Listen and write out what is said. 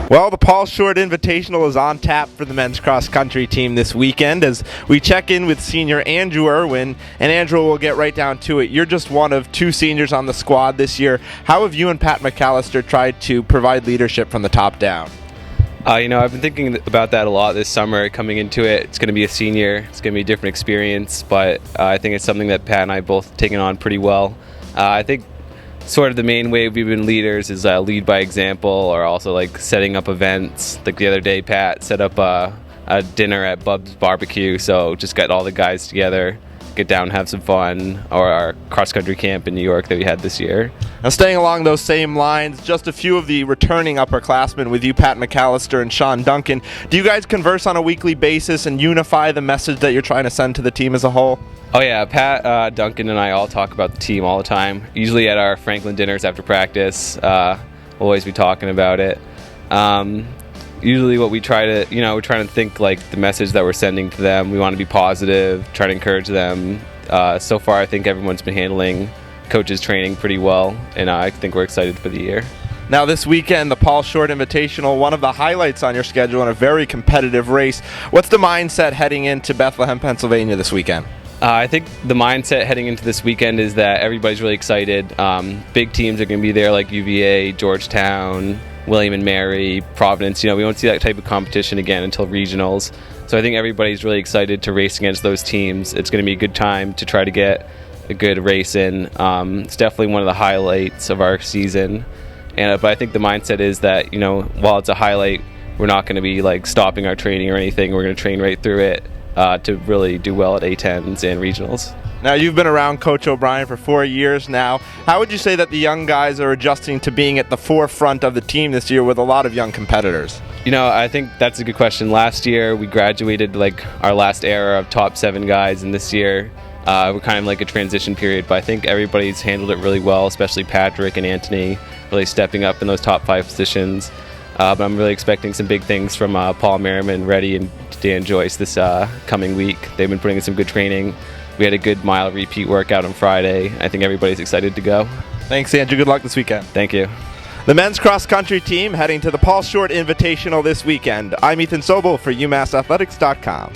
Well, the Paul Short Invitational is on tap for the men's cross-country team this weekend as we check in with senior Andrew Erwin. And Andrew, will get right down to it. You're just one of two seniors on the squad this year. How have you and Pat McAllister tried to provide leadership from the top down? I've been thinking about that a lot this summer coming into it. It's going to be a senior. It's going to be a different experience, but I think it's something that Pat and I both taken on pretty well. I think sort of the main way we've been leaders is lead by example, or also like setting up events. Like the other day, Pat set up a dinner at Bub's Barbecue, so just got all the guys together, get down, have some fun, or our cross-country camp in New York that we had this year. Now, staying along those same lines, just a few of the returning upperclassmen with you, Pat McAllister and Sean Duncan. Do you guys converse on a weekly basis and unify the message that you're trying to send to the team as a whole? Oh yeah, Pat, Duncan, and I all talk about the team all the time. Usually at our Franklin dinners after practice, we'll always be talking about it. Usually what we try to, we're trying to think like the message that we're sending to them. We want to be positive, try to encourage them. So far I think everyone's been handling coaches' training pretty well, and I think we're excited for the year. Now this weekend, the Paul Short Invitational, one of the highlights on your schedule in a very competitive race. What's the mindset heading into Bethlehem, Pennsylvania this weekend? I think the mindset heading into this weekend is that everybody's really excited. Big teams are going to be there like UVA, Georgetown, William and Mary, Providence. We won't see that type of competition again until regionals. So I think everybody's really excited to race against those teams. It's going to be a good time to try to get a good race in. It's definitely one of the highlights of our season. But I think the mindset is that, while it's a highlight, we're not going to be like stopping our training or anything. We're going to train right through it to really do well at A10s and regionals. Now, you've been around Coach O'Brien for 4 years now. How would you say that the young guys are adjusting to being at the forefront of the team this year with a lot of young competitors? I think that's a good question. Last year, we graduated like our last era of top 7 guys, and this year we're kind of like a transition period. But I think everybody's handled it really well, especially Patrick and Anthony, really stepping up in those top 5 positions. But I'm really expecting some big things from Paul Merriman, Reddy, and Dan Joyce this coming week. They've been putting in some good training. We had a good mile repeat workout on Friday. I think everybody's excited to go. Thanks, Andrew. Good luck this weekend. Thank you. The men's cross-country team heading to the Paul Short Invitational this weekend. I'm Ethan Sobel for UMassAthletics.com.